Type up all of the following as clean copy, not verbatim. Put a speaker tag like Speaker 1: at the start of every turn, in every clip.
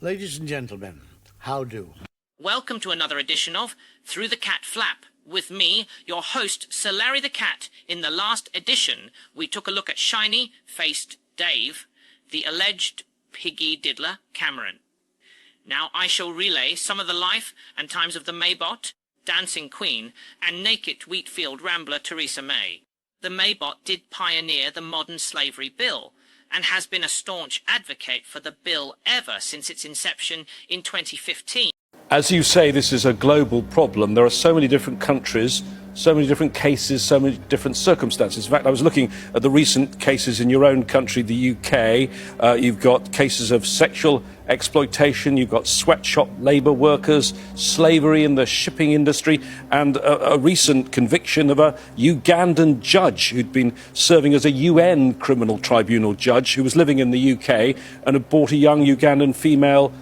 Speaker 1: Ladies and gentlemen, how do?
Speaker 2: Welcome to another edition of Through the Cat Flap. With me, your host, Sir Larry the Cat. In the last edition, we took a look at shiny-faced Dave, the alleged piggy diddler Cameron. Now I shall relay some of the life and times of the MayBot, Dancing Queen, and naked Wheatfield Rambler Theresa May. The MayBot did pioneer the modern slavery bill, and has been a staunch advocate for the bill ever since its inception in 2015.
Speaker 3: As you say, this is a global problem. There are so many different countries, so many different cases, so many different circumstances. In fact, I was looking at the recent cases in your own country, the UK. You've got cases of sexual exploitation, you've got sweatshop labour workers, slavery in the shipping industry, and a recent conviction of a Ugandan judge who'd been serving as a UN criminal tribunal judge who was living in the UK and had bought a young Ugandan female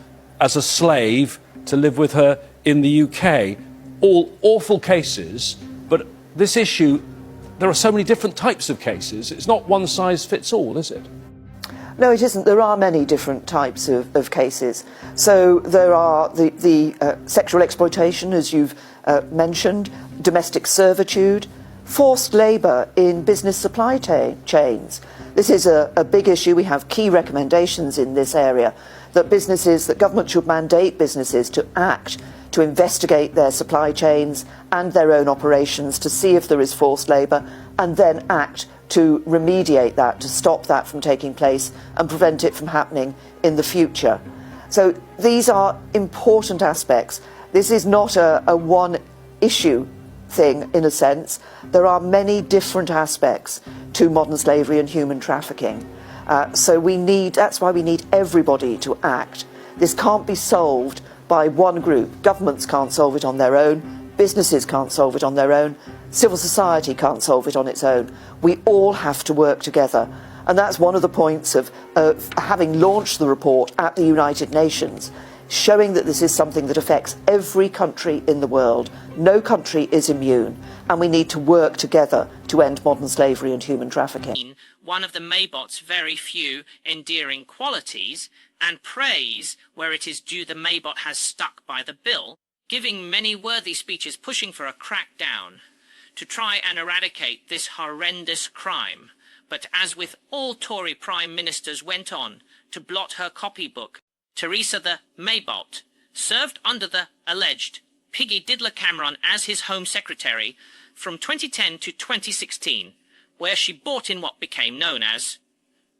Speaker 3: as a slave to live with her in the UK. All awful cases, but this issue, there are so many different types of cases. It's not one size fits all, is it?
Speaker 4: No, it isn't. There are many different types of cases. So there are the sexual exploitation, as you've mentioned, domestic servitude, forced labour in business supply chains. This is a big issue. We have key recommendations in this area that government should mandate businesses to act to investigate their supply chains and their own operations to see if there is forced labour, and then act to remediate that, to stop that from taking place and prevent it from happening in the future. So these are important aspects. This is not a one issue thing in a sense. There are many different aspects to modern slavery and human trafficking. That's why we need everybody to act. This can't be solved by one group. Governments can't solve it on their own. Businesses can't solve it on their own. Civil society can't solve it on its own. We all have to work together. And that's one of the points of having launched the report at the United Nations, showing that this is something that affects every country in the world. No country is immune, and we need to work together to end modern slavery and human trafficking.
Speaker 2: One of the MayBot's very few endearing qualities, and praise where it is due the MayBot has stuck by the bill, giving many worthy speeches pushing for a crackdown to try and eradicate this horrendous crime. But as with all Tory Prime Ministers went on to blot her copybook, Theresa the MayBot served under the alleged piggy diddler Cameron as his Home Secretary from 2010 to 2016, where she brought in what became known as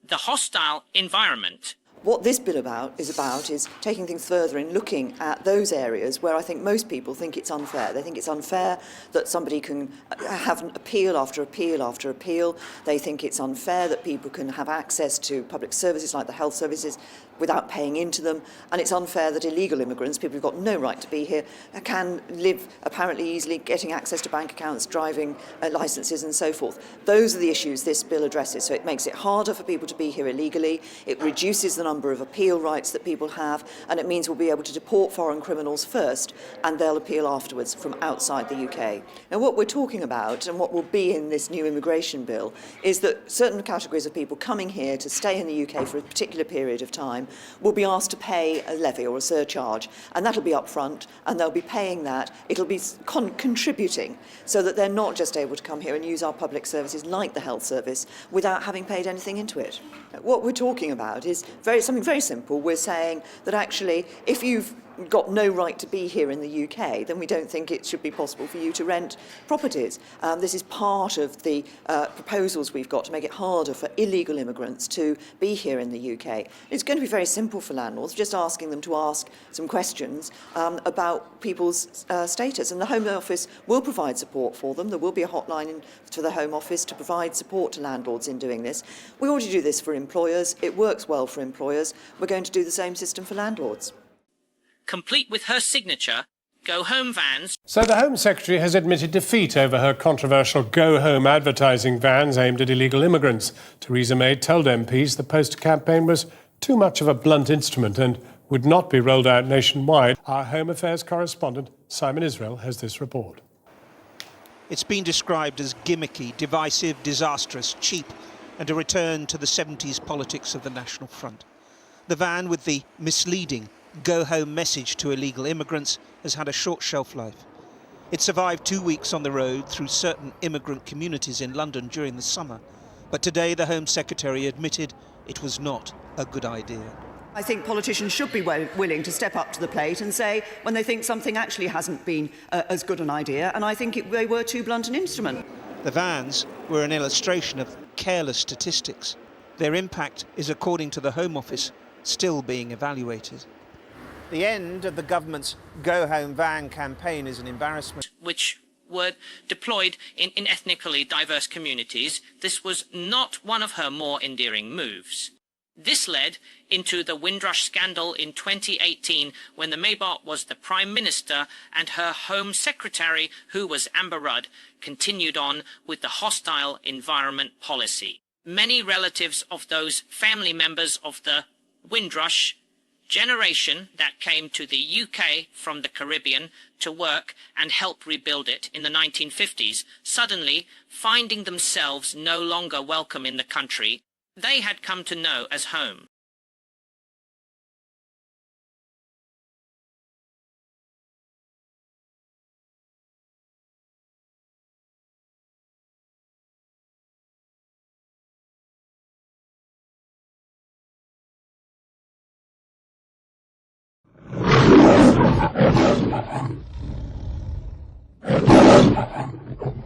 Speaker 2: the hostile environment.
Speaker 4: What this bill is taking things further and looking at those areas where I think most people think it's unfair. They think it's unfair that somebody can have an appeal after appeal after appeal. They think it's unfair that people can have access to public services like the health services without paying into them. And it's unfair that illegal immigrants, people who've got no right to be here, can live apparently easily, getting access to bank accounts, driving licenses and so forth. Those are the issues this bill addresses. So it makes it harder for people to be here illegally. It reduces the number of appeal rights that people have, and it means we'll be able to deport foreign criminals first and they'll appeal afterwards from outside the UK. Now what we're talking about and what will be in this new immigration bill is that certain categories of people coming here to stay in the UK for a particular period of time will be asked to pay a levy or a surcharge, and that'll be up front, and they'll be paying that. It'll be contributing so that they're not just able to come here and use our public services like the health service without having paid anything into it. What we're talking about is something very simple. We're saying that actually if you've got no right to be here in the UK, then we don't think it should be possible for you to rent properties. This is part of the proposals we've got to make it harder for illegal immigrants to be here in the UK. It's going to be very simple for landlords, just asking them to ask some questions about people's status, and the Home Office will provide support for them. There will be a hotline to the Home Office to provide support to landlords in doing this. We already do this for employers. It works well for employers. We're going to do the same system for landlords.
Speaker 2: Complete with her signature, Go Home vans.
Speaker 5: So the Home Secretary has admitted defeat over her controversial Go Home advertising vans aimed at illegal immigrants. Theresa May told MPs the poster campaign was too much of a blunt instrument and would not be rolled out nationwide. Our Home Affairs correspondent, Simon Israel, has this report.
Speaker 6: It's been described as gimmicky, divisive, disastrous, cheap, and a return to the 70s politics of the National Front. The van with the misleading go-home message to illegal immigrants has had a short shelf life. It survived 2 weeks on the road through certain immigrant communities in London during the summer, but today the Home Secretary admitted it was not a good idea.
Speaker 7: I think politicians should be willing to step up to the plate and say when they think something actually hasn't been as good an idea, and I think they were too blunt an instrument.
Speaker 6: The vans were an illustration of careless statistics. Their impact is, according to the Home Office, still being evaluated. The end of the government's Go Home Van campaign is an embarrassment.
Speaker 2: Which were deployed in ethnically diverse communities. This was not one of her more endearing moves. This led into the Windrush scandal in 2018, when the MayBot was the Prime Minister and her Home Secretary, who was Amber Rudd, continued on with the hostile environment policy. Many relatives of those family members of the Windrush generation that came to the UK from the Caribbean to work and help rebuild it in the 1950s, suddenly finding themselves no longer welcome in the country they had come to know as home.
Speaker 8: Thank you.